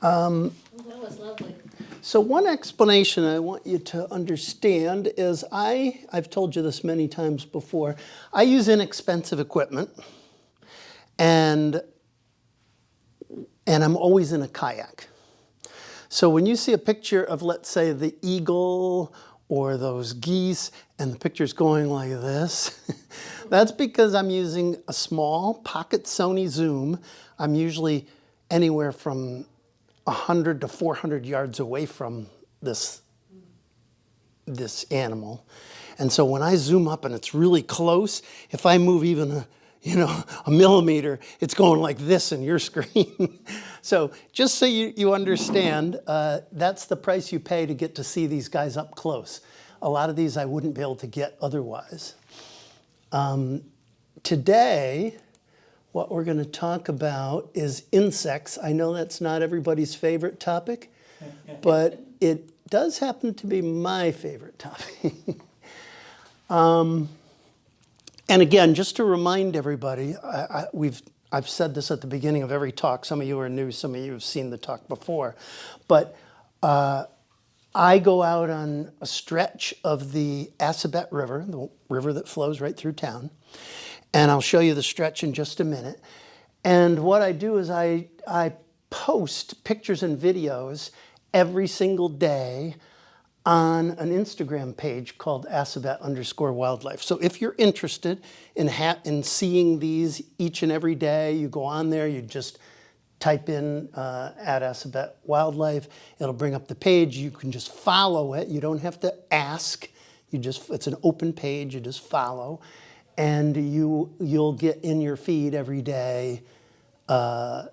That was lovely. So one explanation I want you to understand is I've told you this many times before, I use inexpensive equipment and I'm always in a kayak. So when you see a picture of, let's say, the eagle or those geese and the picture's going like this, that's because I'm using a small pocket Sony zoom. I'm usually anywhere from 100 to 400 yards away from this animal. And so when I zoom up and it's really close, if I move even a millimeter, it's going like this in your screen. So just so you understand, that's the price you pay to get to see these guys up close. A lot of these I wouldn't be able to get otherwise. Today, what we're going to talk about is insects. I know that's not everybody's favorite topic, but it does happen to be my favorite topic. And again, just to remind everybody, I've said this at the beginning of every talk. Some of you are new, some of you have seen the talk before. But I go out on a stretch of the Assabet River, the river that flows right through town. And I'll show you the stretch in just a minute. And what I do is I post pictures and videos every single day on an Instagram page called Assabet_wildlife. So if you're interested in seeing these each and every day, you go on there, you just type in at Assabet Wildlife. It'll bring up the page. You can just follow it. You don't have to ask. It's an open page. You just follow. And you'll get in your feed every day a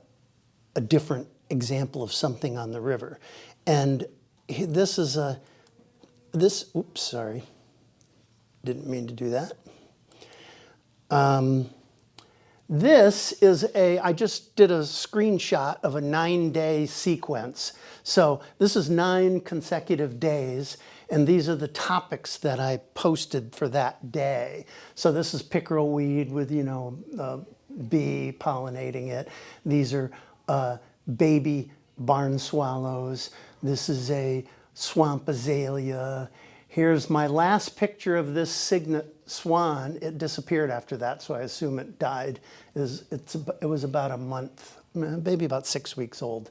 different example of something on the river. And this is oops, sorry. Didn't mean to do that. This is I just did a screenshot of a 9-day sequence. So this is 9 consecutive days, and these are the topics that I posted for that day. So this is pickerel weed with, a bee pollinating it. These are baby barn swallows. This is a swamp azalea. Here's my last picture of this cygnet swan. It disappeared after that, so I assume it died. It was about a month, maybe about 6 weeks old.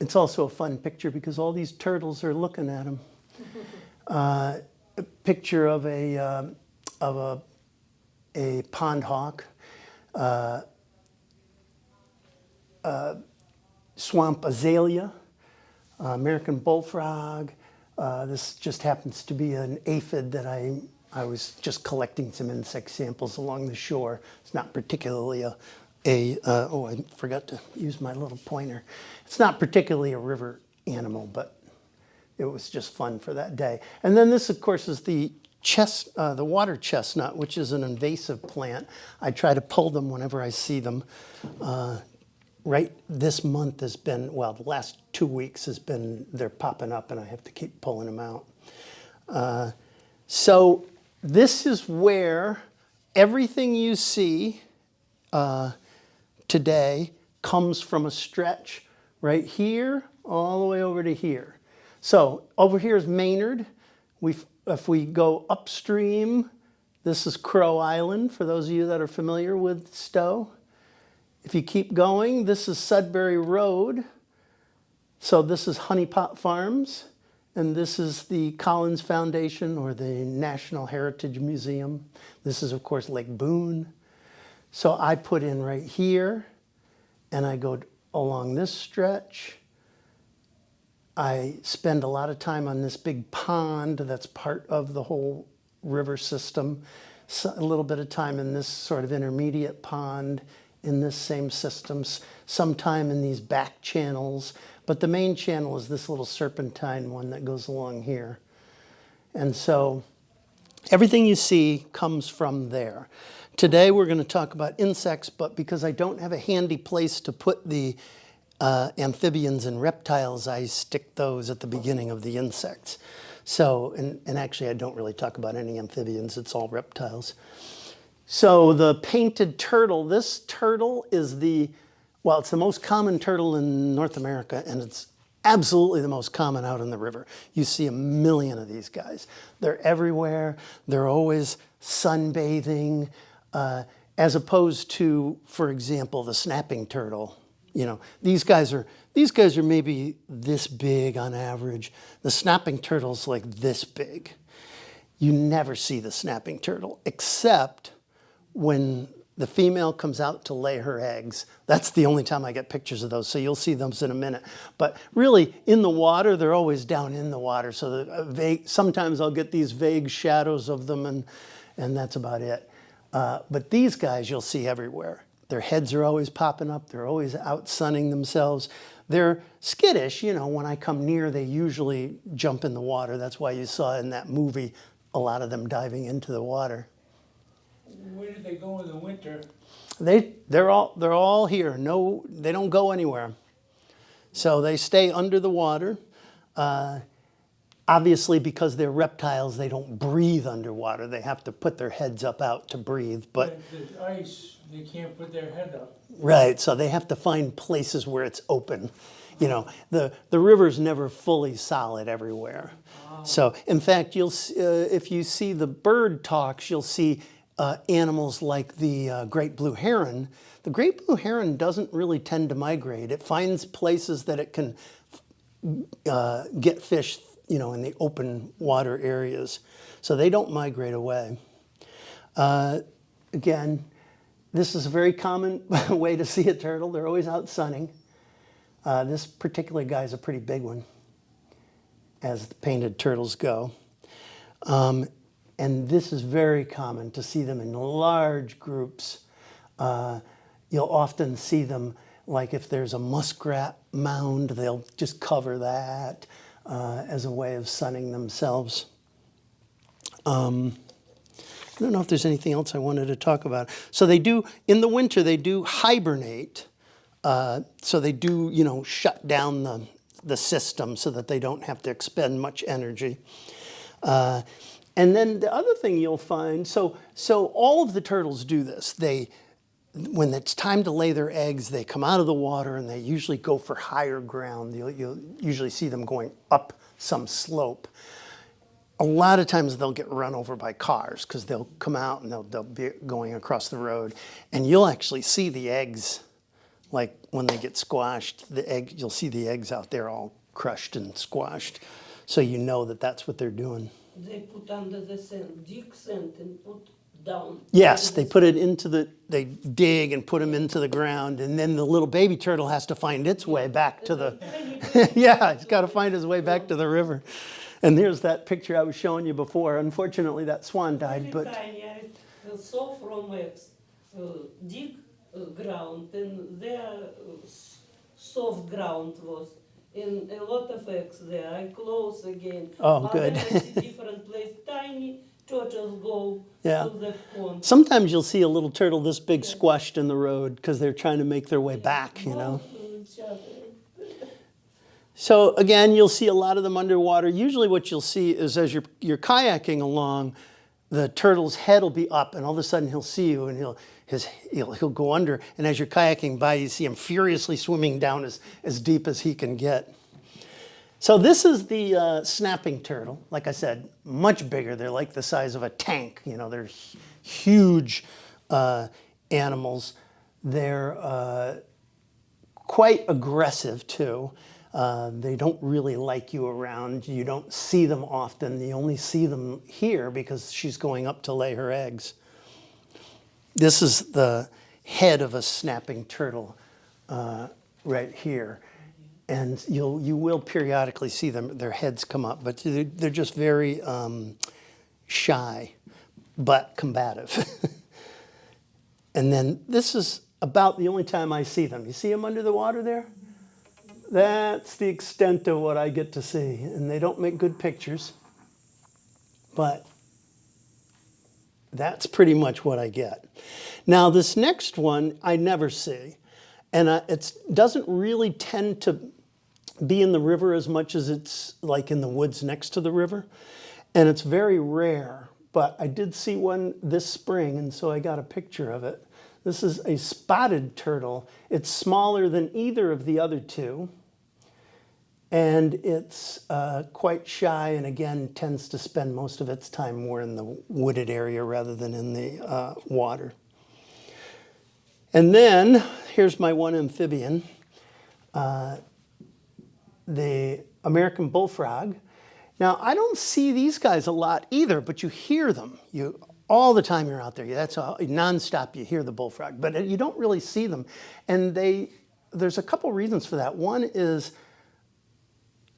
It's also a fun picture because all these turtles are looking at him. A picture of a pond hawk, swamp azalea, American bullfrog. This just happens to be an aphid that I was just collecting some insect samples along the shore. It's not particularly oh, I forgot to use my little pointer. It's not particularly a river animal, but it was just fun for that day. And then this, of course, is the water chestnut, which is an invasive plant. I try to pull them whenever I see them. Right this month has been, well, the last 2 weeks they're popping up and I have to keep pulling them out. So this is where everything you see today comes from a stretch right here all the way over to here. So over here is Maynard. If we go upstream, this is Crow Island, for those of you that are familiar with Stow. If you keep going, this is Sudbury Road. So this is Honeypot Farms. And this is the Collins Foundation or the National Heritage Museum. This is, of course, Lake Boone. So I put in right here, and I go along this stretch. I spend a lot of time on this big pond that's part of the whole river system. So a little bit of time in this sort of intermediate pond in this same system, some time in these back channels. But the main channel is this little serpentine one that goes along here. And so everything you see comes from there. Today we're going to talk about insects, but because I don't have a handy place to put the amphibians and reptiles, I stick those at the beginning of the insects. So, and actually I don't really talk about any amphibians, it's all reptiles. So the painted turtle, this turtle is Well, it's the most common turtle in North America, and it's absolutely the most common out in the river. You see a million of these guys. They're everywhere. They're always sunbathing, as opposed to, for example, the snapping turtle. You know, these guys are maybe this big on average. The snapping turtle's like this big. You never see the snapping turtle except when the female comes out to lay her eggs. That's the only time I get pictures of those, so you'll see those in a minute. But really, in the water, they're always down in the water, so sometimes I'll get these vague shadows of them, and that's about it. But these guys you'll see everywhere. Their heads are always popping up. They're always out sunning themselves. They're skittish. You know, when I come near, they usually jump in the water. That's why you saw in that movie a lot of them diving into the water. Where do they go in the winter? They're all here. No, they don't go anywhere. So they stay under the water. Obviously, because they're reptiles, they don't breathe underwater. They have to put their heads up out to breathe. But The ice, they can't put their head up. right, so they have to find places where it's open. You know, the river's never fully solid everywhere. So, in fact, if you see the bird talks, you'll see animals like the great blue heron. The great blue heron doesn't really tend to migrate. It finds places that it can get fish, you know, in the open water areas. So they don't migrate away. Again, this is a very common way to see a turtle. They're always out sunning. This particular guy is a pretty big one, as the painted turtles go. And this is very common to see them in large groups. You'll often see them, like if there's a muskrat mound, they'll just cover that as a way of sunning themselves. I don't know if there's anything else I wanted to talk about. So they do, in the winter, they do hibernate. So they do, you know, shut down the system so that they don't have to expend much energy. And then the other thing you'll find, so all of the turtles do this. When it's time to lay their eggs, they come out of the water and they usually go for higher ground. You'll usually see them going up some slope. A lot of times they'll get run over by cars because they'll come out and they'll be going across the road. And you'll actually see the eggs, like when they get squashed, you'll see the eggs out there all crushed and squashed. So you know that that's what they're doing. They put under the sand, dig sand and put down. Yes, they put it they dig and put them into the ground, and then the little baby turtle has to find its way back to the, yeah, it's got to find its way back to the river. And there's that picture I was showing you before. Unfortunately, that swan died, but. Tiny, I saw from eggs, dig ground, and there soft ground was. And a lot of eggs there. I close again. Oh, good. I see different place. Tiny turtles go to the pond. Sometimes you'll see a little turtle this big squashed in the road because they're trying to make their way back, you know. So again, you'll see a lot of them underwater. Usually what you'll see is as you're kayaking along, the turtle's head will be up and all of a sudden he'll see you and he'll go under, and as you're kayaking by, you see him furiously swimming down as deep as he can get. So this is the snapping turtle. Like I said, much bigger. They're like the size of a tank. You know, they're huge animals. They're quite aggressive too. They don't really like you around. You don't see them often. You only see them here because she's going up to lay her eggs. This is the head of a snapping turtle right here. And you will periodically see their heads come up, but they're just very shy, but combative. And then this is about the only time I see them. You see them under the water there? That's the extent of what I get to see. And they don't make good pictures, but that's pretty much what I get. Now, this next one I never see. And it doesn't really tend to be in the river as much as it's like in the woods next to the river. And it's very rare. But I did see one this spring, and so I got a picture of it. This is a spotted turtle. It's smaller than either of the other two. And it's quite shy and again tends to spend most of its time more in the wooded area rather than in the water. And then here's my one amphibian, the American bullfrog. Now I don't see these guys a lot either, but you hear them. All the time you're out there. That's nonstop. You hear the bullfrog, but you don't really see them. And there's a couple reasons for that. One is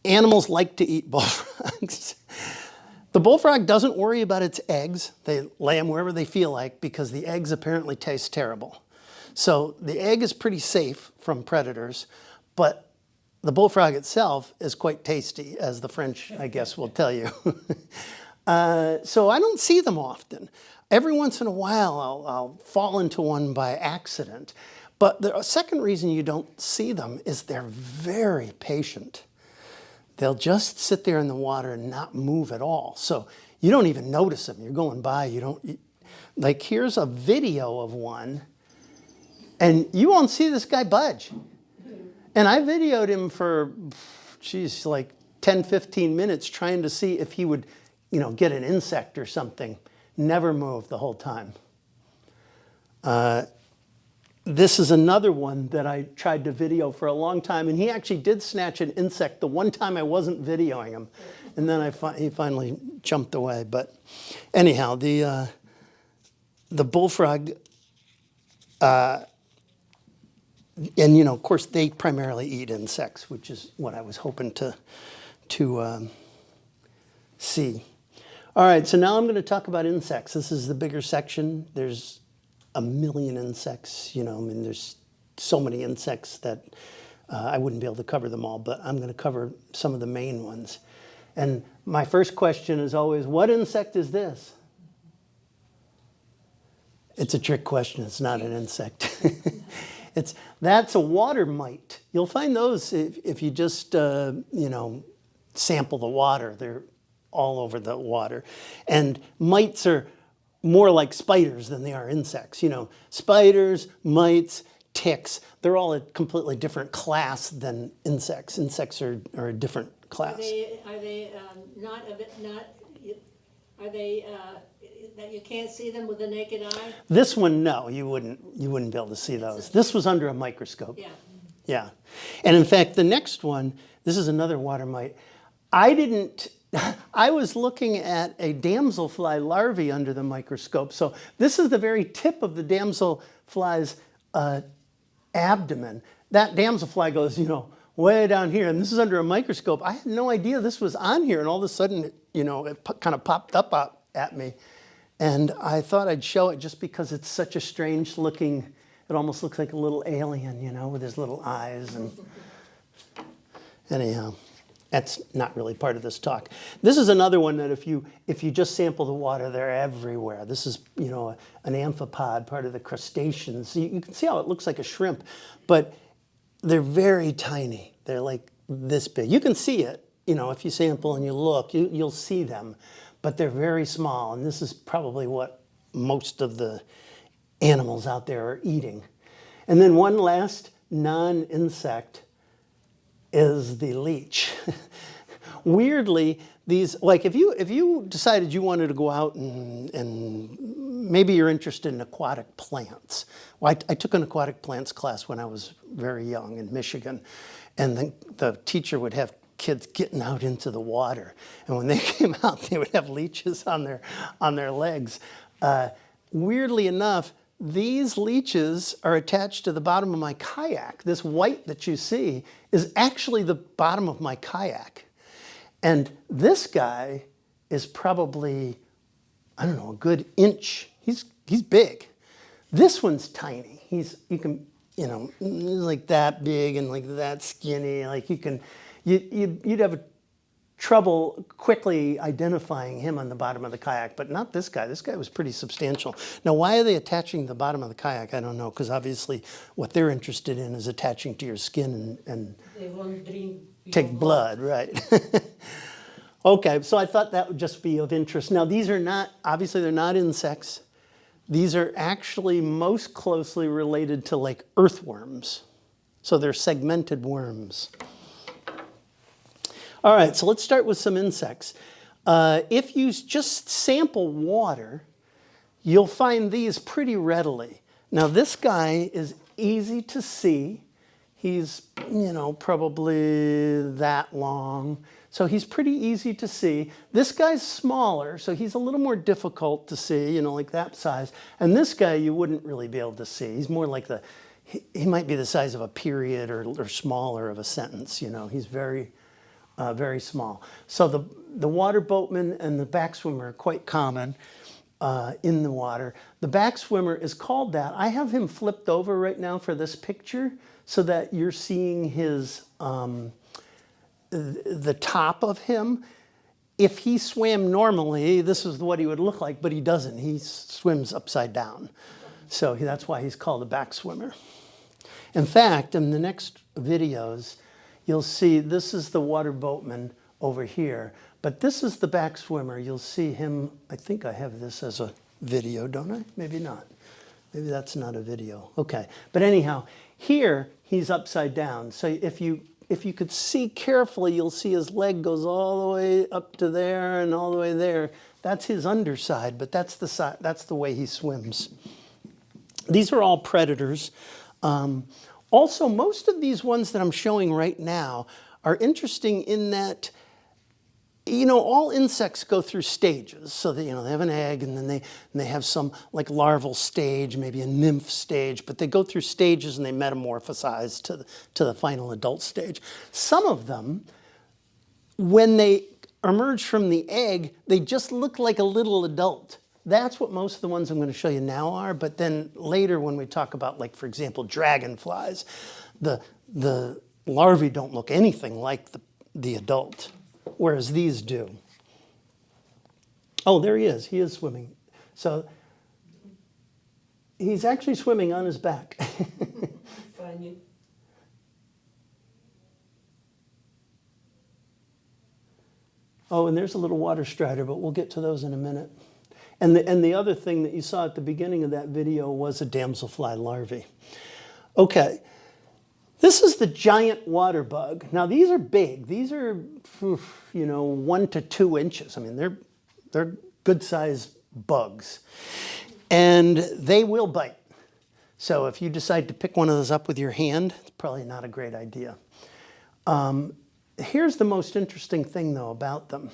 animals like to eat bullfrogs. The bullfrog doesn't worry about its eggs. They lay them wherever they feel like because the eggs apparently taste terrible. So the egg is pretty safe from predators, but the bullfrog itself is quite tasty, as the French, I guess, will tell you. So I don't see them often. Every once in a while, I'll fall into one by accident. But the second reason you don't see them is they're very patient. They'll just sit there in the water and not move at all. So you don't even notice them. You're going by, like here's a video of one, and you won't see this guy budge. And I videoed him for, like 10, 15 minutes trying to see if he would, get an insect or something. Never moved the whole time. This is another one that I tried to video for a long time, and he actually did snatch an insect the one time I wasn't videoing him. And then he finally jumped away. But anyhow, the bullfrog, and of course they primarily eat insects, which is what I was hoping to see. All right, so now I'm going to talk about insects. This is the bigger section. There's a million insects, there's so many insects that I wouldn't be able to cover them all, but I'm going to cover some of the main ones. And my first question is always, what insect is this? It's a trick question. It's not an insect. That's a water mite. You'll find those if you just, sample the water. They're all over the water. And mites are more like spiders than they are insects. Spiders, mites, ticks, they're all a completely different class than insects. Insects are a different class. Are they that you can't see them with the naked eye? This one, no, you wouldn't be able to see those. This was under a microscope. Yeah. Yeah. And in fact, the next one, this is another water mite. I was looking at a damselfly larvae under the microscope. So this is the very tip of the damselfly's abdomen. That damselfly goes, way down here. And this is under a microscope. I had no idea this was on here. And all of a sudden, it kind of popped up at me. And I thought I'd show it just because it's such a strange looking, it almost looks like a little alien, with his little eyes. And anyhow. That's not really part of this talk. This is another one that if you just sample the water, they're everywhere. This is, an amphipod, part of the crustaceans. You can see how it looks like a shrimp, but they're very tiny. They're like this big. You can see it, if you sample and you look, you'll see them, but they're very small. And this is probably what most of the animals out there are eating. And then one last non-insect is the leech. Weirdly, these, like if you decided you wanted to go out and maybe you're interested in aquatic plants. Well, I took an aquatic plants class when I was very young in Michigan, and the teacher would have kids getting out into the water, and when they came out, they would have leeches on their legs. Weirdly enough, these leeches are attached to the bottom of my kayak. This white that you see is actually the bottom of my kayak. And this guy is probably, a good inch. He's big. This one's tiny. Like that big and like that skinny. Like you'd have trouble quickly identifying him on the bottom of the kayak, but not this guy. This guy was pretty substantial. Now, why are they attaching the bottom of the kayak? I don't know, because obviously what they're interested in is attaching to your skin and They won't drink take blood, right? Okay, so I thought that would just be of interest. Now, these are not, obviously they're not insects. These are actually most closely related to like earthworms. So they're segmented worms. All right, so let's start with some insects. If you just sample water, you'll find these pretty readily. Now this guy is easy to see. He's, probably that long. So he's pretty easy to see. This guy's smaller, so he's a little more difficult to see, like that size. And this guy you wouldn't really be able to see. He's more like he might be the size of a period or smaller of a sentence, He's very, very small. So the water boatman and the back swimmer are quite common in the water. The back swimmer is called that. I have him flipped over right now for this picture so that you're seeing his, the top of him. If he swam normally, this is what he would look like, but he doesn't. He swims upside down. So that's why he's called a back swimmer. In fact, in the next videos, you'll see this is the water boatman over here, but this is the back swimmer. You'll see him, I think I have this as a video, don't I? Maybe not. Maybe that's not a video. Okay, but anyhow, here he's upside down. So if you could see carefully, you'll see his leg goes all the way up to there and all the way there. That's his underside, but that's the way he swims. These are all predators. Also, most of these ones that I'm showing right now are interesting in that, all insects go through stages. So they have an egg, and then they have some like larval stage, maybe a nymph stage, but they go through stages and they metamorphosize to the final adult stage. Some of them, when they emerge from the egg, they just look like a little adult. That's what most of the ones I'm going to show you now are, but then later when we talk about, like, for example, dragonflies, the larvae don't look anything like the adult, whereas these do. Oh, there he is. He is swimming. So he's actually swimming on his back. Funny. Oh, and there's a little water strider, but we'll get to those in a minute. And the other thing that you saw at the beginning of that video was a damselfly larvae. Okay, this is the giant water bug. Now these are big. These are, 1 to 2 inches. I mean, they're good-sized bugs, and they will bite. So if you decide to pick one of those up with your hand, it's probably not a great idea. Here's the most interesting thing, though, about them.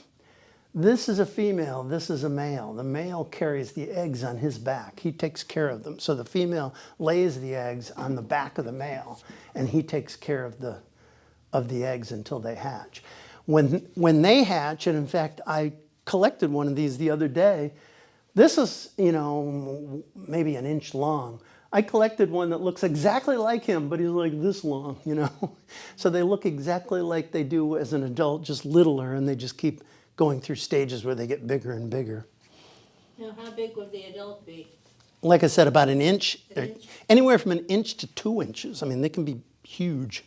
This is a female, this is a male. The male carries the eggs on his back. He takes care of them. So the female lays the eggs on the back of the male, and he takes care of the eggs until they hatch. When they hatch, and in fact, I collected one of these the other day. This is, maybe an inch long. I collected one that looks exactly like him, but he's like this long, So they look exactly like they do as an adult, just littler, and they just keep going through stages where they get bigger and bigger. Now, how big would the adult be? Like I said, about an inch. An inch? Anywhere from an inch to 2 inches. I mean, they can be huge.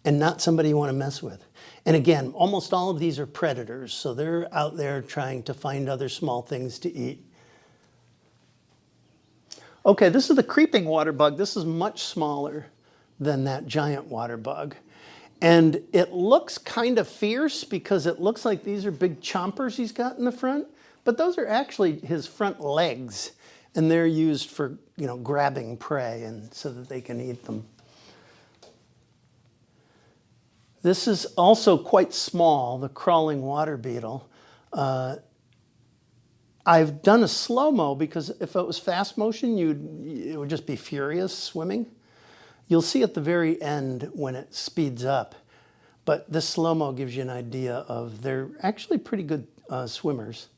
And not somebody you want to mess with. And again, almost all of these are predators, so they're out there trying to find other small things to eat. Okay, this is the creeping water bug. This is much smaller than that giant water bug. And it looks kind of fierce because it looks like these are big chompers he's got in the front, but those are actually his front legs, and they're used for, grabbing prey and so that they can eat them. This is also quite small, the crawling water beetle. I've done a slow-mo because if it was fast motion, it would just be furious swimming. You'll see at the very end when it speeds up, but this slow-mo gives you an idea of they're actually pretty good swimmers.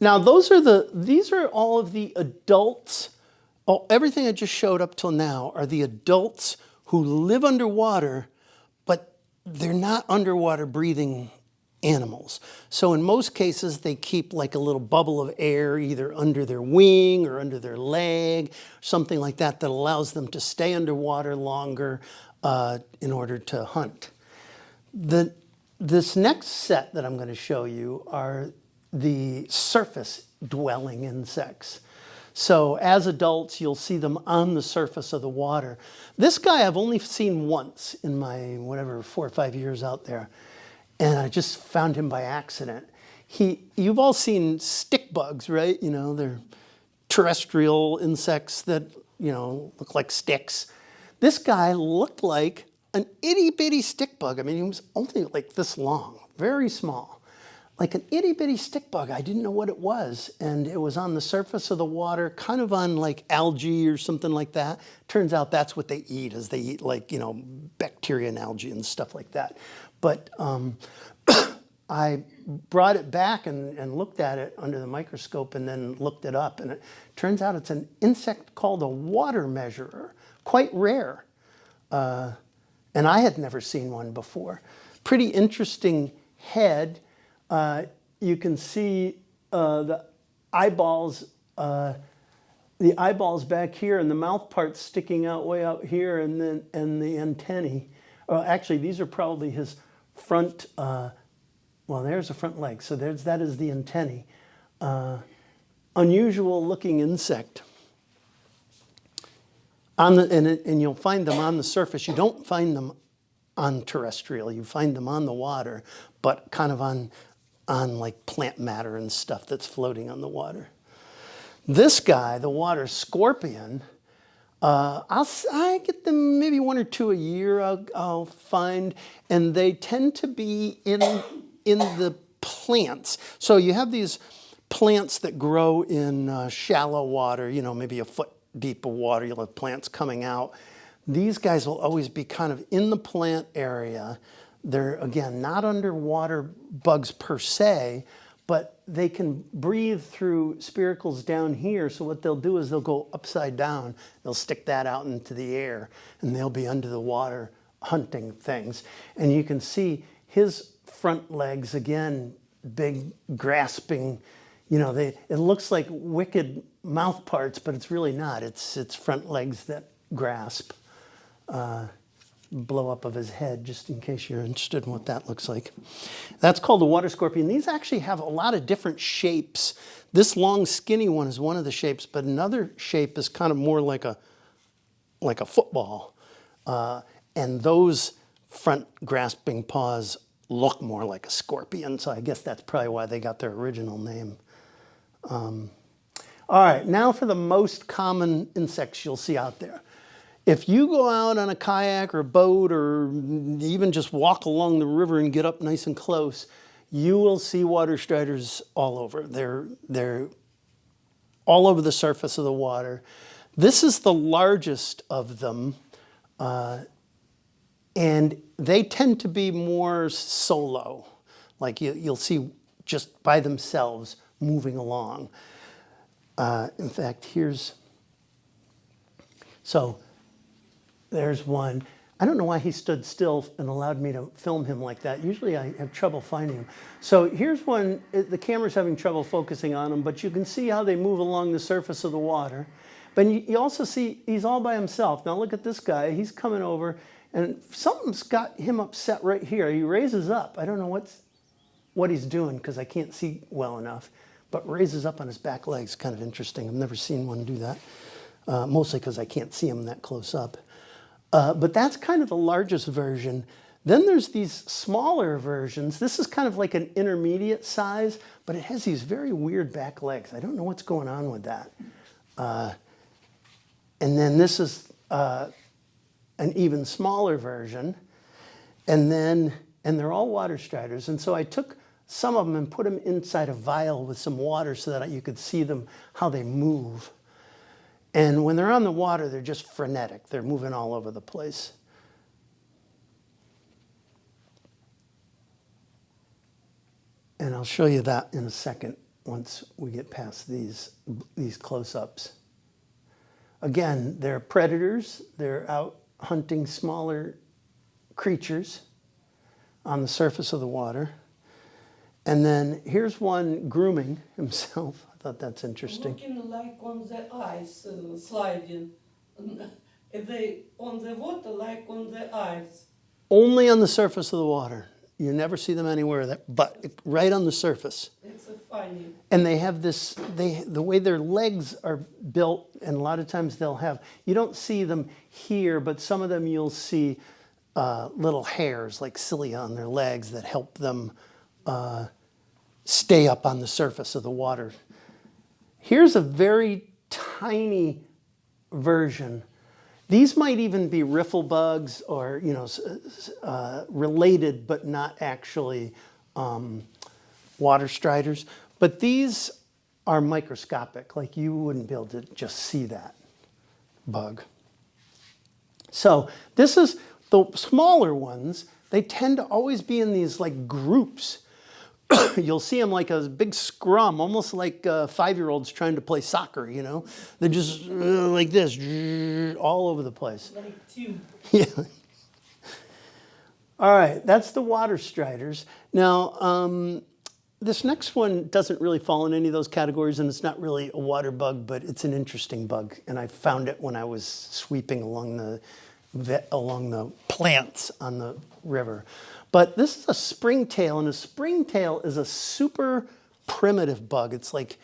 Now these are all of the adults. Oh, everything I just showed up till now are the adults who live underwater, but they're not underwater breathing animals. So in most cases, they keep like a little bubble of air either under their wing or under their leg, something like that allows them to stay underwater longer in order to hunt. This next set that I'm going to show you are the surface dwelling insects. So as adults, you'll see them on the surface of the water. This guy I've only seen once in my, 4 or 5 years out there. And I just found him by accident. You've all seen stick bugs, right? You know, they're terrestrial insects that, look like sticks. This guy looked like an itty bitty stick bug. I mean, he was only like this long, very small. Like an itty bitty stick bug. I didn't know what it was. And it was on the surface of the water, kind of on like algae or something like that. Turns out that's what they eat, is they eat like, bacteria and algae and stuff like that. But I brought it back and looked at it under the microscope and then looked it up. And it turns out it's an insect called a water measurer, quite rare. And I had never seen one before. Pretty interesting head. You can see the eyeballs back here and the mouth part sticking out way out here, and the antennae. Actually, these are probably his front. Well, there's the front leg. So that is the antennae. Unusual looking insect. And you'll find them on the surface. You don't find them on terrestrial. You find them on the water, but kind of on like plant matter and stuff that's floating on the water. This guy, the water scorpion, I get them maybe 1 or 2 a year. I'll find, and they tend to be in the plants. So you have these plants that grow in shallow water. Maybe a foot deep of water. You'll have plants coming out. These guys will always be kind of in the plant area. They're, again, not underwater bugs per se, but they can breathe through spiracles down here. So what they'll do is they'll go upside down. They'll stick that out into the air, and they'll be under the water hunting things. And you can see his front legs, again, big, grasping. It looks like wicked mouth parts, but it's really not. It's front legs that grasp. Blow up of his head, just in case you're interested in what that looks like. That's called the water scorpion. These actually have a lot of different shapes. This long, skinny one is one of the shapes, but another shape is kind of more like a football. And those front grasping paws look more like a scorpion, so I guess that's probably why they got their original name. All right, now for the most common insects you'll see out there. If you go out on a kayak or a boat or even just walk along the river and get up nice and close, you will see water striders all over. They're all over the surface of the water. This is the largest of them, and they tend to be more solo. Like you'll see just by themselves moving along. In fact, there's one. I don't know why he stood still and allowed me to film him like that. Usually I have trouble finding him. So here's one. The camera's having trouble focusing on him, but you can see how they move along the surface of the water. But you also see he's all by himself. Now look at this guy. He's coming over, and something's got him upset right here. He raises up. I don't know what he's doing because I can't see well enough, but raises up on his back legs. Kind of interesting. I've never seen one do that, mostly because I can't see him that close up. But that's kind of the largest version. Then there's these smaller versions. This is kind of like an intermediate size, but it has these very weird back legs. I don't know what's going on with that. And then this is an even smaller version. And they're all water striders. And so I took some of them and put them inside a vial with some water so that you could see them, how they move. And when they're on the water, they're just frenetic. They're moving all over the place. And I'll show you that in a second once we get past these close-ups. Again, they're predators. They're out hunting smaller creatures on the surface of the water. And then here's one grooming himself. I thought that's interesting. Looking like on the ice, sliding. They on the water like on the ice. Only on the surface of the water. You never see them anywhere but right on the surface. It's a funny. And they have this, the way their legs are built, and a lot of times they'll have, you don't see them here, but some of them you'll see little hairs like cilia on their legs that help them stay up on the surface of the water. Here's a very tiny version. These might even be riffle bugs or, you know, related but not actually water striders. But these are microscopic, like you wouldn't be able to just see that bug. So this is the smaller ones. They tend to always be in these like groups. You'll see them like a big scrum, almost like 5-year-olds trying to play soccer, you know. They're just like this, all over the place. Like tube. Yeah. All right, that's the water striders. Now, this next one doesn't really fall in any of those categories, and it's not really a water bug, but it's an interesting bug. And I found it when I was sweeping along the plants on the river. But this is a springtail, and a springtail is a super primitive bug. It's like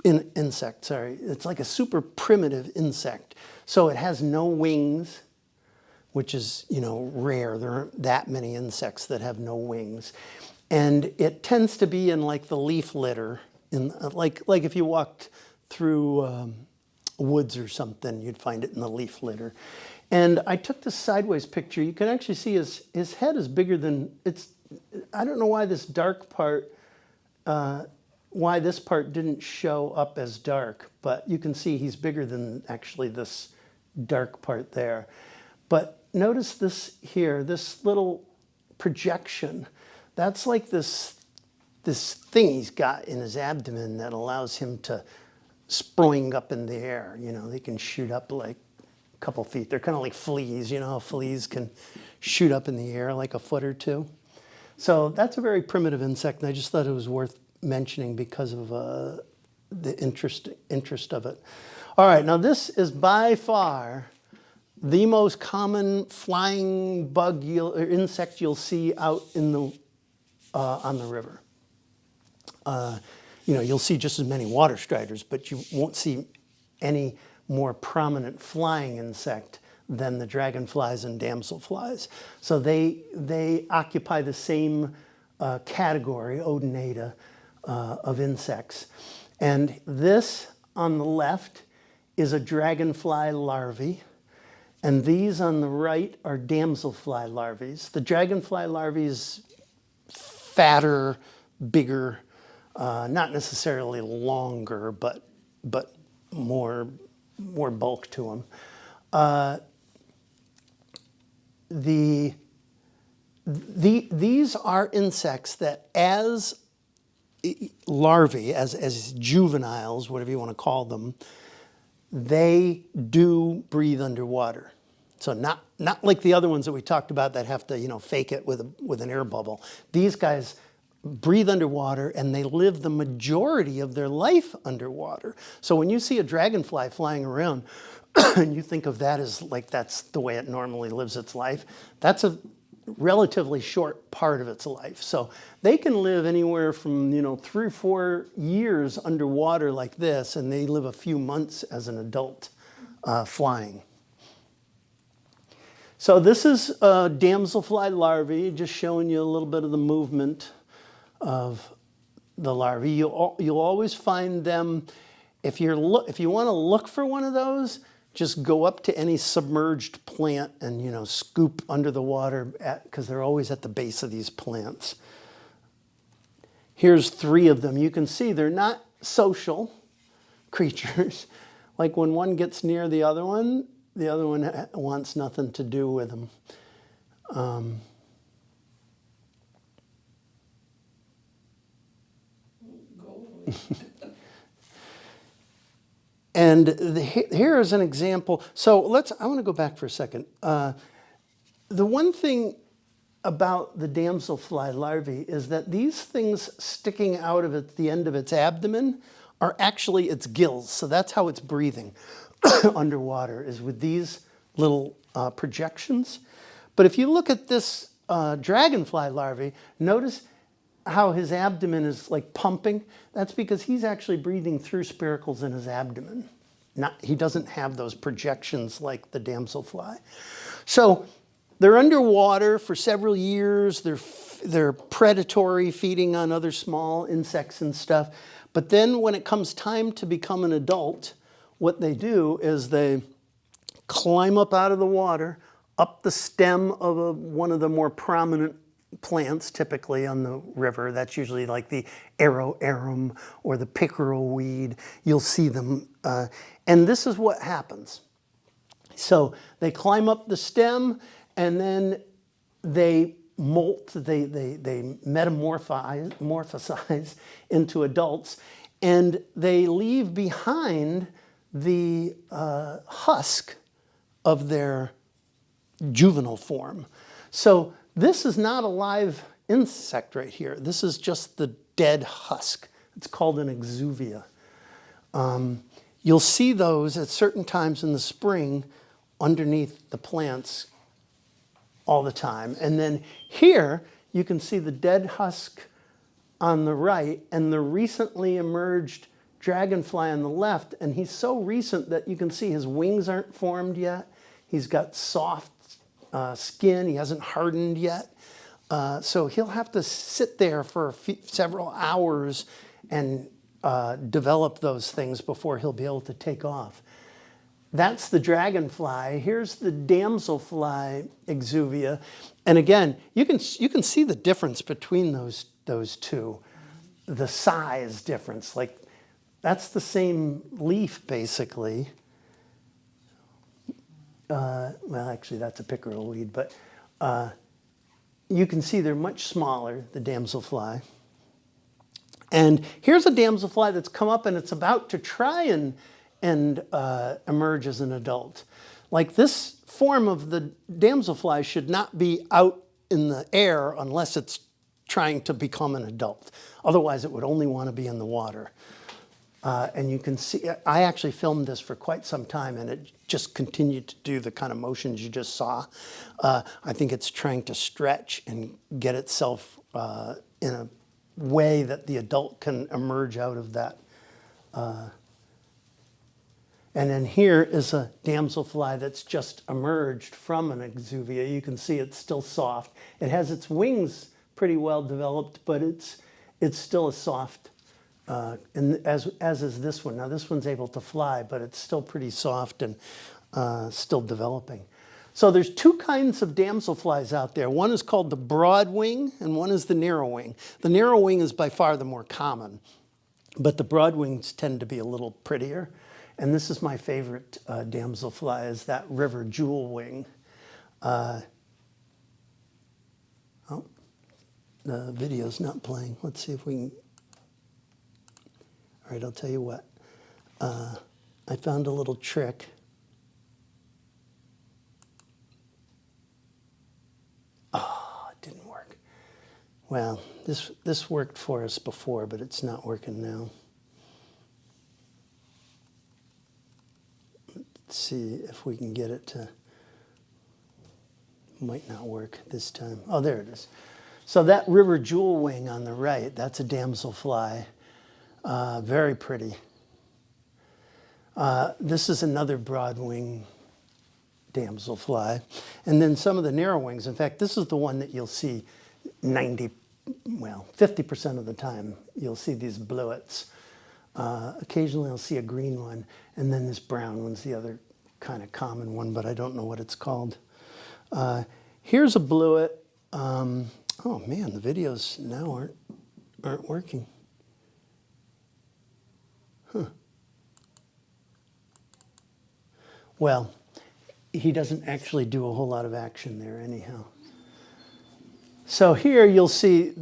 insect, sorry. It's like a super primitive insect. So it has no wings, which is, you know, rare. There aren't that many insects that have no wings. And it tends to be in like the leaf litter, like if you walked through woods or something, you'd find it in the leaf litter. And I took this sideways picture. You can actually see his head is bigger than, I don't know why this dark part, why this part didn't show up as dark, but you can see he's bigger than actually this dark part there. But notice this here, this little projection. That's like this thing he's got in his abdomen that allows him to spring up in the air. You know, they can shoot up like a couple feet. They're kind of like fleas. You know how fleas can shoot up in the air like a foot or two? So that's a very primitive insect, and I just thought it was worth mentioning because of the interest of it. All right, now this is by far the most common flying bug or insect you'll see out in the on the river. You know, you'll see just as many water striders, but you won't see any more prominent flying insect than the dragonflies and damselflies. So they occupy the same category, Odonata, of insects. And this on the left is a dragonfly larvae, and these on the right are damselfly larvae. The dragonfly larvae is fatter, bigger, not necessarily longer, but more bulk to them. These are insects that as larvae, as juveniles, whatever you want to call them, they do breathe underwater. So not like the other ones that we talked about that have to, you know, fake it with an air bubble. These guys breathe underwater, and they live the majority of their life underwater. So when you see a dragonfly flying around and you think of that as like that's the way it normally lives its life, that's a relatively short part of its life. So they can live anywhere from, you know, 3 or 4 years underwater like this, and they live a few months as an adult flying. So this is a damselfly larvae, just showing you a little bit of the movement of the larvae. You'll always find them, if you want to look for one of those, just go up to any submerged plant and, you know, scoop under the water because they're always at the base of these plants. Here's 3 of them. You can see they're not social creatures. Like when one gets near the other one wants nothing to do with them. And here is an example. So I want to go back for a second. The one thing about the damselfly larvae is that these things sticking out of the end of its abdomen are actually its gills. So that's how it's breathing underwater, is with these little projections. But if you look at this dragonfly larvae, notice how his abdomen is like pumping. That's because he's actually breathing through spiracles in his abdomen. He doesn't have those projections like the damselfly. So they're underwater for several years. They're predatory, feeding on other small insects and stuff. But then when it comes time to become an adult, what they do is they climb up out of the water, up the stem of one of the more prominent plants, typically on the river. That's usually like the arum or the pickerel weed. You'll see them. And this is what happens. So they climb up the stem, and then they molt, they metamorphosize into adults, and they leave behind the husk of their juvenile form. So this is not a live insect right here. This is just the dead husk. It's called an exuvia. You'll see those at certain times in the spring underneath the plants all the time. And then here you can see the dead husk on the right and the recently emerged dragonfly on the left. And he's so recent that you can see his wings aren't formed yet. He's got soft skin. He hasn't hardened yet. So he'll have to sit there for several hours and develop those things before he'll be able to take off. That's the dragonfly. Here's the damselfly exuvia. And again, you can see the difference between those two. The size difference. Like, that's the same leaf, basically. Well, actually, that's a pickerel weed, but you can see they're much smaller, the damselfly. And here's a damselfly that's come up and it's about to try and emerge as an adult. Like, this form of the damselfly should not be out in the air unless it's trying to become an adult. Otherwise, it would only want to be in the water. And you can see, I actually filmed this for quite some time, and it just continued to do the kind of motions you just saw. I think it's trying to stretch and get itself in a way that the adult can emerge out of that. And then here is a damselfly that's just emerged from an exuvia. You can see it's still soft. It has its wings pretty well developed, but it's still a soft. And as is this one. Now this one's able to fly, but it's still pretty soft and still developing. So there's two kinds of damselflies out there. One is called the broad wing and one is the narrow wing. The narrow wing is by far the more common, but the broad wings tend to be a little prettier. And this is my favorite damselfly, is that river jewel wing. Oh, the video's not playing. Let's see if we can. All right, I'll tell you what. I found a little trick. Oh, it didn't work. Well, this worked for us before, but it's not working now. Let's see if we can get it to. Might not work this time. Oh, there it is. So that river jewel wing on the right, that's a damselfly. Very pretty. This is another broadwing damselfly. And then some of the narrow wings. In fact, this is the one that you'll see 50% of the time. You'll see these bluets. Occasionally I'll see a green one. And then this brown one's the other kind of common one, but I don't know what it's called. Here's a bluet. Oh man, the videos now aren't working. Huh. Well, he doesn't actually do a whole lot of action there anyhow. So here you'll see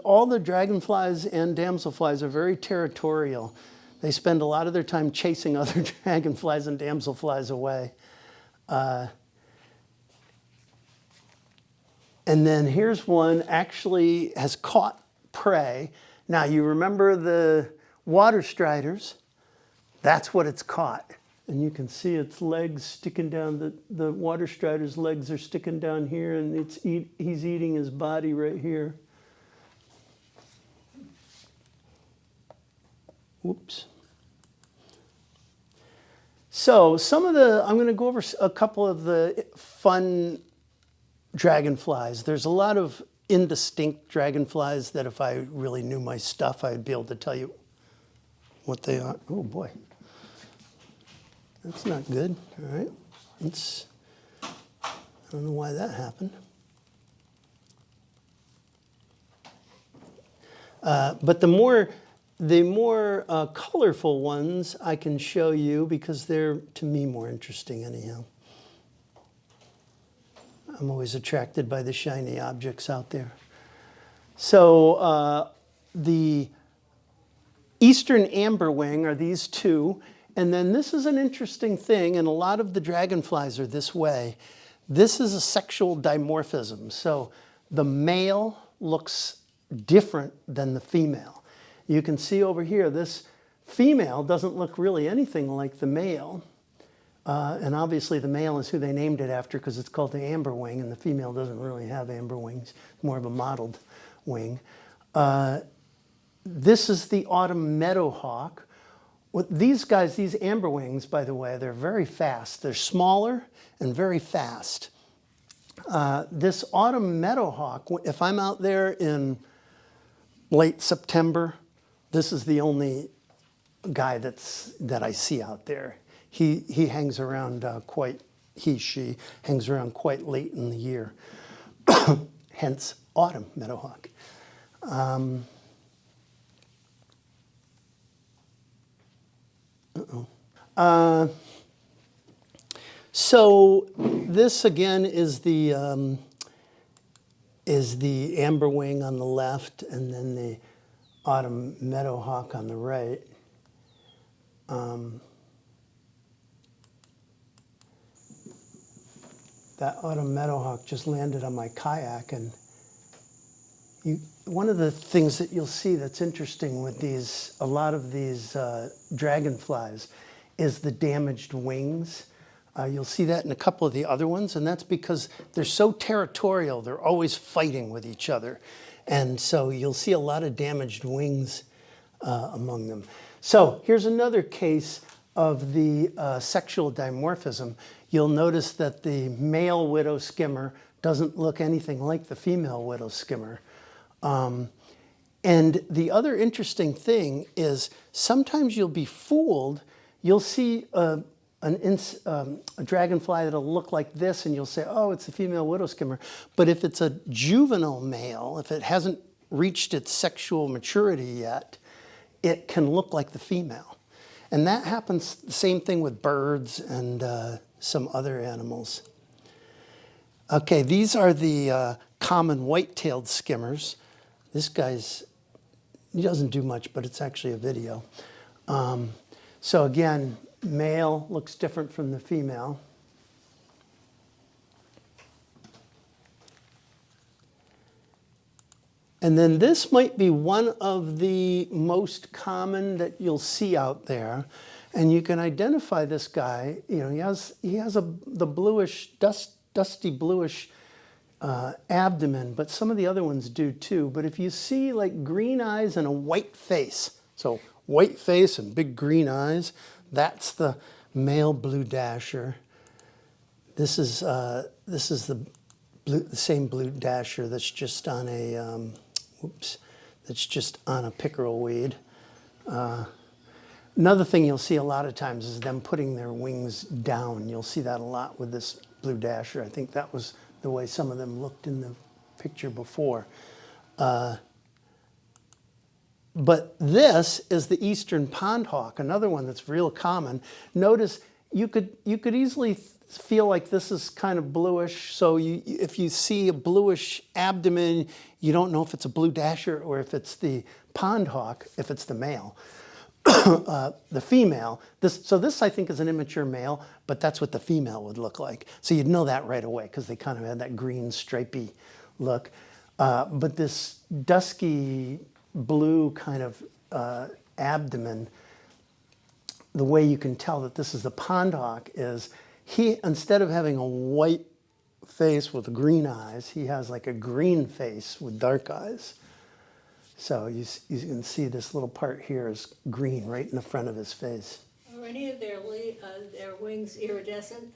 all the dragonflies and damselflies are very territorial. They spend a lot of their time chasing other dragonflies and damselflies away. And then here's one actually has caught prey. Now you remember the water striders? That's what it's caught. And you can see its legs sticking down, the water strider's legs are sticking down here, and he's eating his body right here. Whoops. So I'm going to go over a couple of the fun dragonflies. There's a lot of indistinct dragonflies that if I really knew my stuff, I'd be able to tell you what they are. Oh boy. That's not good. All right. I don't know why that happened. But the more colorful ones I can show you because they're, to me, more interesting anyhow. I'm always attracted by the shiny objects out there. So the eastern amberwing are these two. And then this is an interesting thing, and a lot of the dragonflies are this way. This is a sexual dimorphism. So the male looks different than the female. You can see over here, this female doesn't look really anything like the male. And obviously the male is who they named it after because it's called the amberwing, and the female doesn't really have amber wings, more of a mottled wing. This is the autumn meadowhawk. These guys, these amberwings, by the way, they're very fast. They're smaller and very fast. This autumn meadowhawk, if I'm out there in late September, this is the only guy that I see out there. He hangs around she hangs around quite late in the year. Hence, autumn meadowhawk. So this again is the amberwing on the left, and then the autumn meadowhawk on the right. That autumn meadowhawk just landed on my kayak, and one of the things that you'll see that's interesting with a lot of these dragonflies is the damaged wings. You'll see that in a couple of the other ones, and that's because they're so territorial. They're always fighting with each other. And so you'll see a lot of damaged wings among them. So here's another case of the sexual dimorphism. You'll notice that the male widow skimmer doesn't look anything like the female widow skimmer. And the other interesting thing is sometimes you'll be fooled. You'll see a dragonfly that'll look like this, and you'll say, oh, it's a female widow skimmer. But if it's a juvenile male, if it hasn't reached its sexual maturity yet, it can look like the female. And that happens, the same thing with birds and some other animals. Okay, these are the common white-tailed skimmers. This he doesn't do much, but it's actually a video. So again, male looks different from the female. And then this might be one of the most common that you'll see out there. And you can identify this guy. You know, he has the bluish, dusty bluish abdomen, but some of the other ones do too. But if you see like green eyes and a white face, so white face and big green eyes, that's the male blue dasher. This is the same blue dasher that's just on a pickerel weed. Another thing you'll see a lot of times is them putting their wings down. You'll see that a lot with this blue dasher. I think that was the way some of them looked in the picture before. But this is the eastern pond hawk, another one that's real common. Notice you could easily feel like this is kind of bluish. So if you see a bluish abdomen, you don't know if it's a blue dasher or if it's the pond hawk, if it's the male. The female, this I think is an immature male, but that's what the female would look like. So you'd know that right away because they kind of had that green stripy look. But this dusky blue kind of abdomen the way you can tell that this is the pond hawk is he, instead of having a white face with green eyes, he has like a green face with dark eyes. So you can see this little part here is green right in the front of his face. Are any of their wings iridescent?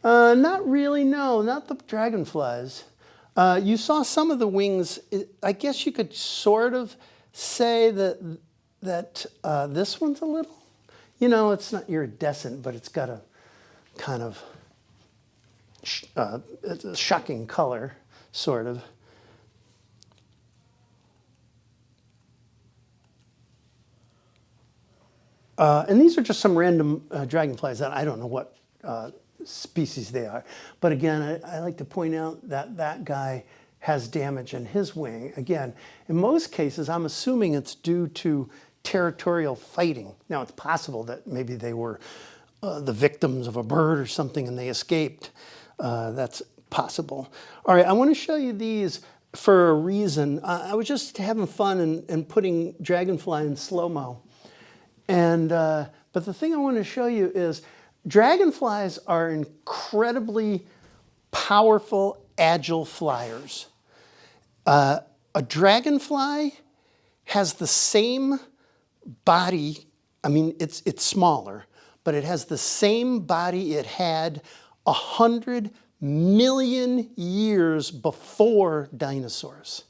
Not really, no, not the dragonflies. You saw some of the wings. I guess you could sort of say that this one's a little, you know, it's not iridescent, but it's got a kind of it's a shocking color, sort of. And these are just some random dragonflies that I don't know what species they are. But again, I like to point out that that guy has damage in his wing. Again, in most cases, I'm assuming it's due to territorial fighting. Now, it's possible that maybe they were the victims of a bird or something and they escaped. That's possible. All right, I want to show you these for a reason. I was just having fun and putting dragonfly in slow-mo. And but the thing I want to show you is dragonflies are incredibly powerful, agile flyers. A dragonfly has the same body. I mean, it's smaller, but it has the same body it had 100 million years before dinosaurs.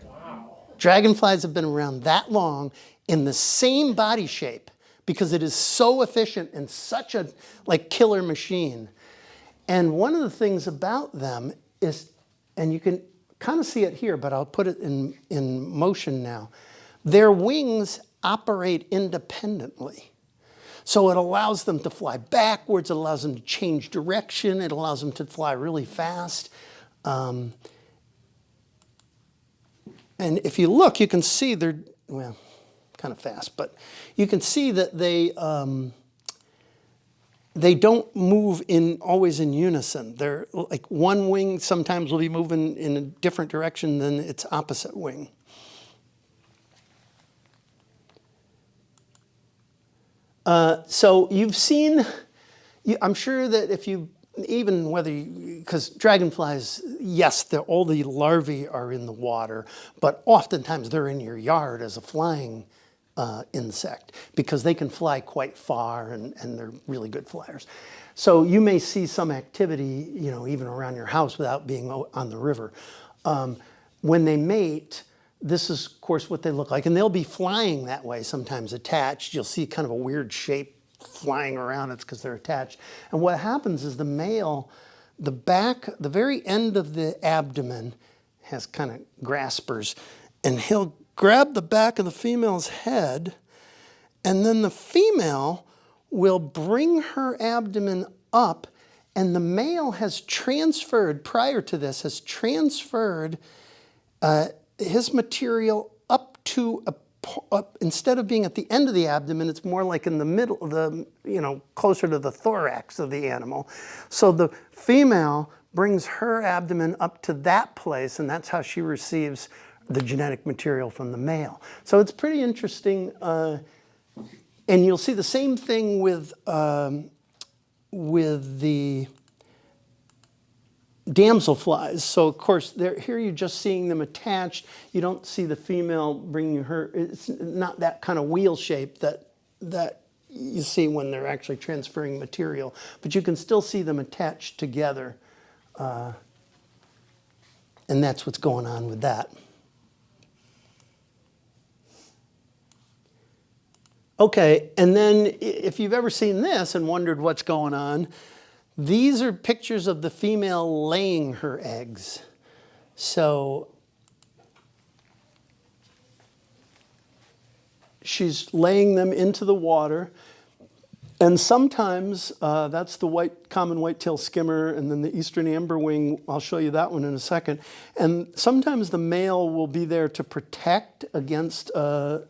Wow. Dragonflies have been around that long in the same body shape because it is so efficient and such a killer machine. And one of the things about them is, and you can kind of see it here, but I'll put it in motion now, their wings operate independently. So it allows them to fly backwards, it allows them to change direction, it allows them to fly really fast. And if you look, you can see they're, well, kind of fast, but you can see that they don't move always in unison. They're like one wing sometimes will be moving in a different direction than its opposite wing. So you've seen, I'm sure that if you, even whether you, because dragonflies, yes, all the larvae are in the water, but oftentimes they're in your yard as a flying insect because they can fly quite far and they're really good flyers. So you may see some activity, you know, even around your house without being on the river. When they mate, this is, of course, what they look like. And they'll be flying that way, sometimes attached. You'll see kind of a weird shape flying around. It's because they're attached. And what happens is the male, the very end of the abdomen has kind of graspers. And he'll grab the back of the female's head. And then the female will bring her abdomen up. And the male has transferred, prior to this, has transferred his material up to instead of being at the end of the abdomen, it's more like in the middle, closer to the thorax of the animal. So the female brings her abdomen up to that place, and that's how she receives the genetic material from the male. So it's pretty interesting, and you'll see the same thing with the damselflies. So of course, here you're just seeing them attached. You don't see the female bringing her. It's not that kind of wheel shape that you see when they're actually transferring material. But you can still see them attached together, and that's what's going on with that. Okay, and then if you've ever seen this and wondered what's going on, these are pictures of the female laying her eggs. So she's laying them into the water. And sometimes that's the common white-tailed skimmer, and then the eastern amberwing. I'll show you that one in a second. And sometimes the male will be there to protect against other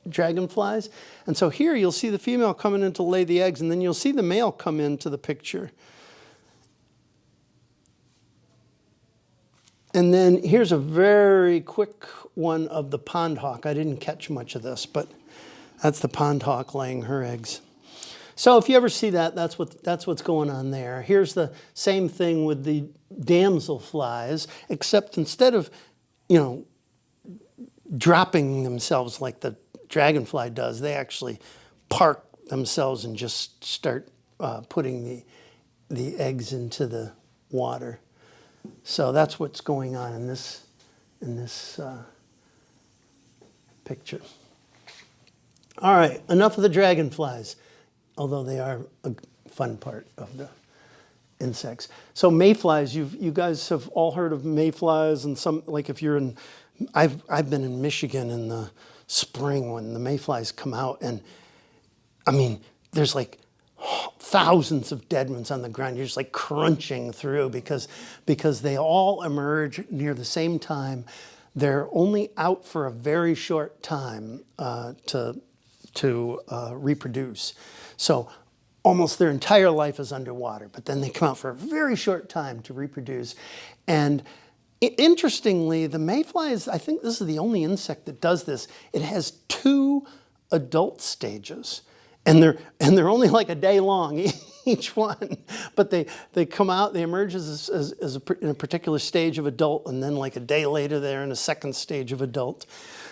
dragonflies. And so here you'll see the female coming in to lay the eggs, and then you'll see the male come into the picture. And then here's a very quick one of the pond hawk. I didn't catch much of this, but that's the pond hawk laying her eggs. So if you ever see that, that's what's going on there. Here's the same thing with the damselflies, except instead of, dropping themselves like the dragonfly does, they actually park themselves and just start putting the eggs into the water. So that's what's going on in this picture. All right, enough of the dragonflies, although they are a fun part of the insects. So mayflies, you guys have all heard of mayflies, and some, like if you're in, I've been in Michigan in the spring when the mayflies come out, and I mean, there's like thousands of dead ones on the ground. You're just like crunching through because they all emerge near the same time. They're only out for a very short time to reproduce. So almost their entire life is underwater, but then they come out for a very short time to reproduce. And interestingly, the mayflies, I think this is the only insect that does this. It has 2 adult stages, and they're only like a day long each one. But they come out, they emerge in a particular stage of adult, and then like a day later they're in a second stage of adult.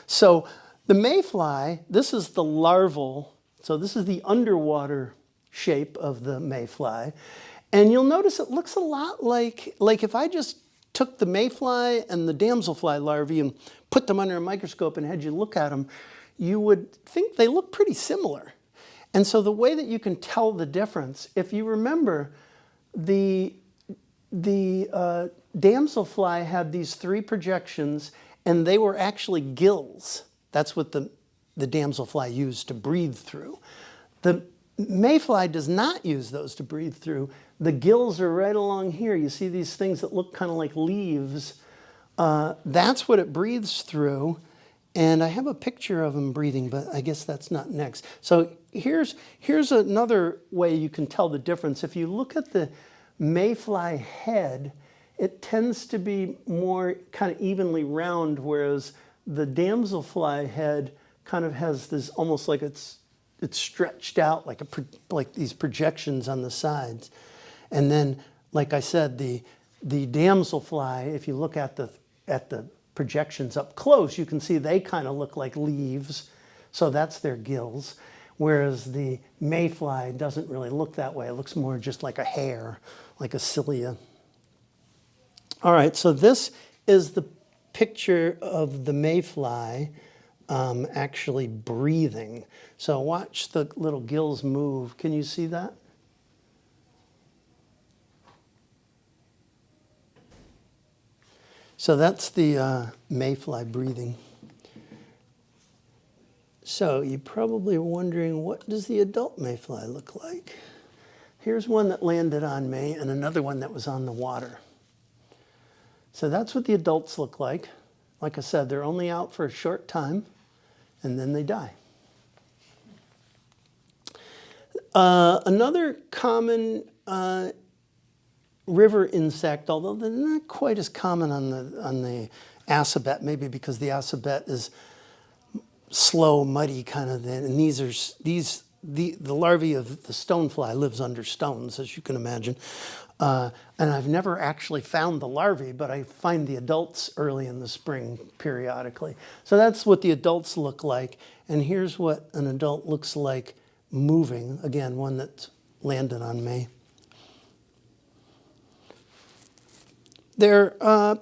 So the mayfly, this is the larval, so this is the underwater shape of the mayfly. And you'll notice it looks a lot like if I just took the mayfly and the damselfly larvae and put them under a microscope and had you look at them, you would think they look pretty similar. And so the way that you can tell the difference, if you remember, the damselfly had these 3 projections, and they were actually gills. That's what the damselfly used to breathe through. The mayfly does not use those to breathe through. The gills are right along here. You see these things that look kind of like leaves. That's what it breathes through. And I have a picture of them breathing, but I guess that's not next. So here's another way you can tell the difference. If you look at the mayfly head, it tends to be more kind of evenly round, whereas the damselfly head kind of has this almost like it's stretched out like these projections on the sides. And then, like I said, the damselfly, if you look at the projections up close, you can see they kind of look like leaves. So that's their gills. Whereas the mayfly doesn't really look that way. It looks more just like a hair, like a cilia. All right, so this is the picture of the mayfly actually breathing. So watch the little gills move. Can you see that? So that's the mayfly breathing. So you're probably wondering, what does the adult mayfly look like? Here's one that landed on me and another one that was on the water. So that's what the adults look like. Like I said, they're only out for a short time, and then they die. Another common river insect, although they're not quite as common on the Assabet, maybe because the Assabet is slow, muddy kind of thing. And the larvae of the stonefly lives under stones, as you can imagine. And I've never actually found the larvae, but I find the adults early in the spring periodically. So that's what the adults look like. And here's what an adult looks like moving. Again, one that landed on me. They're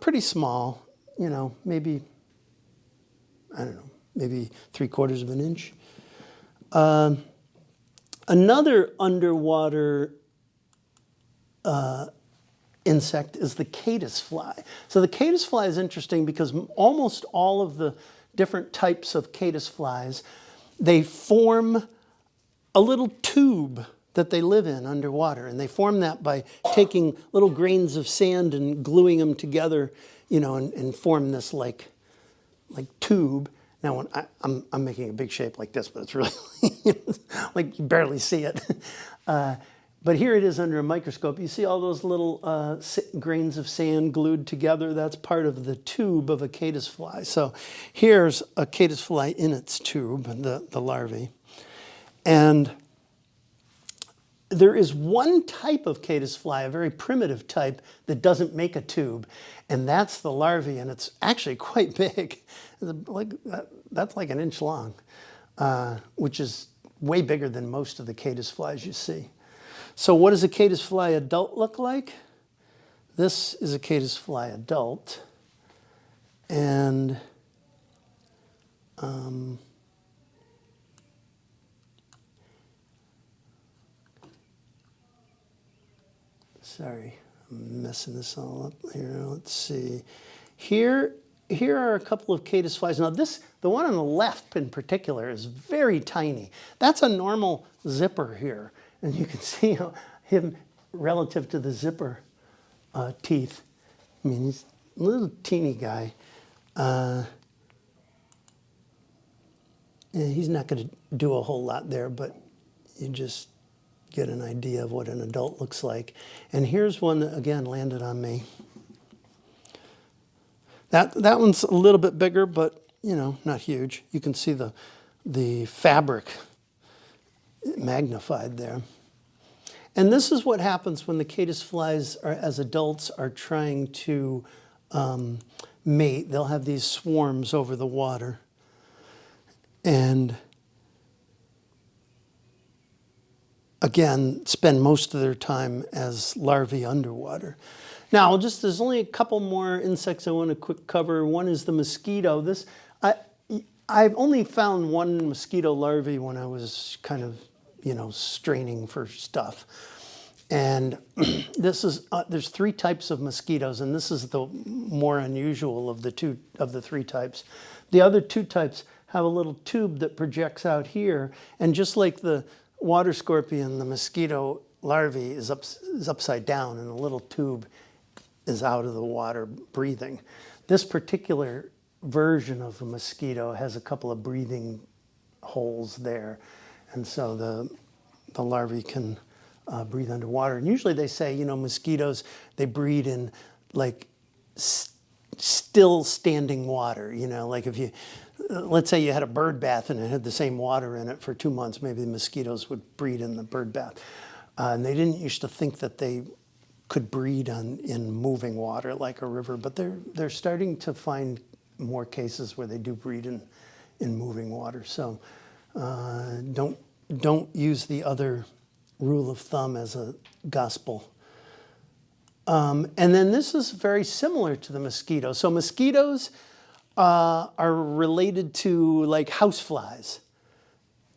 pretty small, maybe, I don't know, maybe 3/4 of an inch. Another underwater insect is the caddisfly. So the caddisfly is interesting because almost all of the different types of caddisflies, they form a little tube that they live in underwater. And they form that by taking little grains of sand and gluing them together, and form this like tube. Now, when I'm making a big shape like this, but it's really like you barely see it. But here it is under a microscope. You see all those little grains of sand glued together? That's part of the tube of a caddisfly. So here's a caddisfly in its tube, the larvae. And there is one type of caddisfly, a very primitive type, that doesn't make a tube, and that's the larvae, and it's actually quite big. That's like an inch long, which is way bigger than most of the caddisflies you see. So what does a caddisfly adult look like? This is a caddisfly adult, and sorry, I'm messing this all up here. Let's see. Here are a couple of caddisflies. Now the one on the left in particular is very tiny. That's a normal zipper here. And you can see him relative to the zipper teeth. I mean, he's a little teeny guy. And he's not going to do a whole lot there, but you just get an idea of what an adult looks like. And here's one that, again, landed on me. That one's a little bit bigger, but, you know, not huge. You can see the fabric magnified there. And this is what happens when the caddisflies, as adults, are trying to mate. They'll have these swarms over the water. And again, spend most of their time as larvae underwater. Now, there's only a couple more insects I want to quick cover. One is the mosquito. I've only found one mosquito larvae when I was kind of, straining for stuff. And there's 3 types of mosquitoes, and this is the more unusual of the 3 types. The other 2 types have a little tube that projects out here, and just like the water scorpion, the mosquito larvae is upside down, and the little tube is out of the water breathing. This particular version of a mosquito has a couple of breathing holes there, and so the larvae can breathe underwater. And usually they say, mosquitoes, they breed in like still standing water. Like if let's say you had a bird bath and it had the same water in it for 2 months, maybe the mosquitoes would breed in the bird bath. And they didn't used to think that they could breed in moving water like a river, but they're starting to find more cases where they do breed in moving water. So don't use the other rule of thumb as a gospel. And then this is very similar to the mosquito. So mosquitoes are related to like houseflies.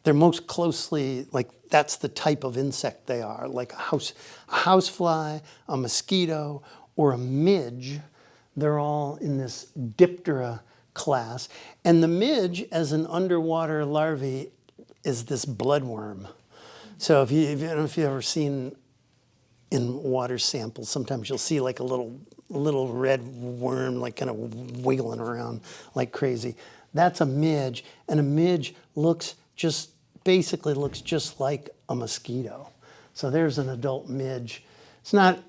They're most closely, like that's the type of insect they are, like a housefly, a mosquito, or a midge. They're all in this Diptera class. And the midge, as an underwater larvae, is this bloodworm. So if you, I don't know if you've ever seen in water samples, sometimes you'll see like a little red worm like kind of wiggling around like crazy. That's a midge, and a midge basically looks just like a mosquito. So there's an adult midge. It's not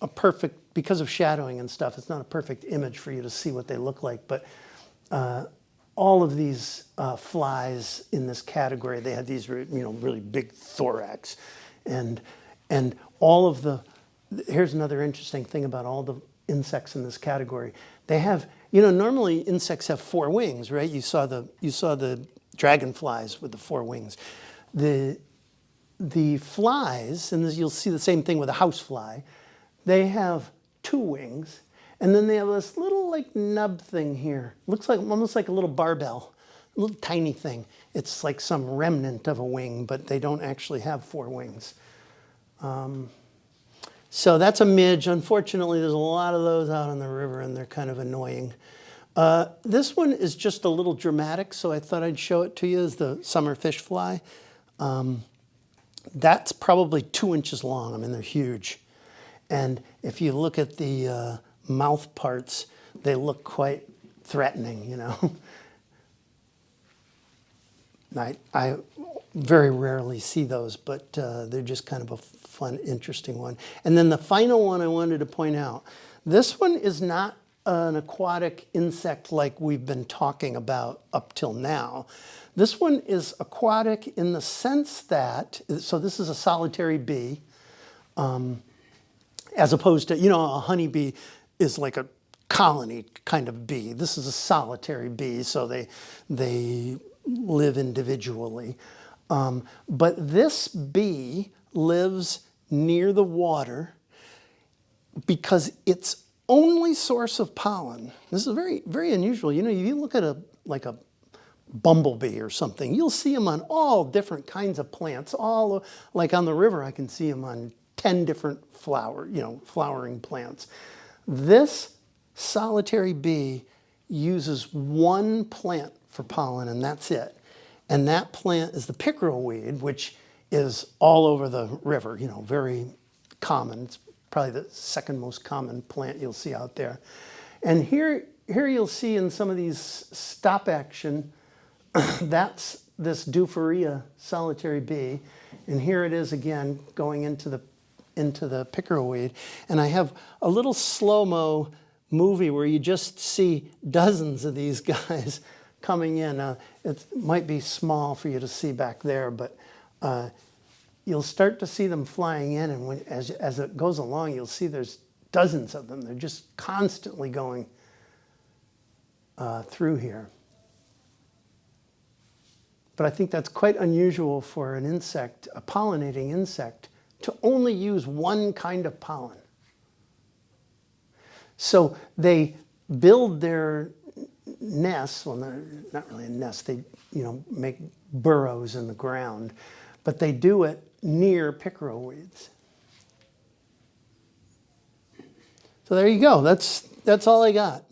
a perfect, because of shadowing and stuff, it's not a perfect image for you to see what they look like, but all of these flies in this category, they have these really big thorax, and all of here's another interesting thing about all the insects in this category. They have, normally insects have 4 wings, right? You saw the dragonflies with the 4 wings. The flies, and you'll see the same thing with a housefly, they have 2 wings, and then they have this little like nub thing here. Looks like almost like a little barbell, a little tiny thing. It's like some remnant of a wing, but they don't actually have 4 wings. So that's a midge. Unfortunately, there's a lot of those out on the river, and they're kind of annoying. This one is just a little dramatic, so I thought I'd show it to you, as the summer fish fly. That's probably 2 inches long. I mean, they're huge. And if you look at the mouth parts, they look quite threatening, I very rarely see those, but they're just kind of a fun, interesting one. And then the final one I wanted to point out, this one is not an aquatic insect like we've been talking about up till now. This one is aquatic in the sense that, so this is a solitary bee, as opposed to, a honeybee is like a colony kind of bee. This is a solitary bee, so they live individually. But this bee lives near the water because its only source of pollen, this is very, very unusual. If you look at a bumblebee or something, you'll see them on all different kinds of plants. All like on the river, I can see them on 10 different flowering plants. This solitary bee uses one plant for pollen, and that's it. And that plant is the pickerelweed, which is all over the river, very common. It's probably the second most common plant you'll see out there. And here you'll see in some of these stop action, that's this Duphorea solitary bee. And here it is again going into the pickerelweed. And I have a little slow-mo movie where you just see dozens of these guys coming in. It might be small for you to see back there, but you'll start to see them flying in, and as it goes along, you'll see there's dozens of them. They're just constantly going through here. But I think that's quite unusual for an insect, a pollinating insect, to only use one kind of pollen. So they build their nests, well, they're not really a nest, they make burrows in the ground, but they do it near pickerelweeds. So there you go, that's all I got.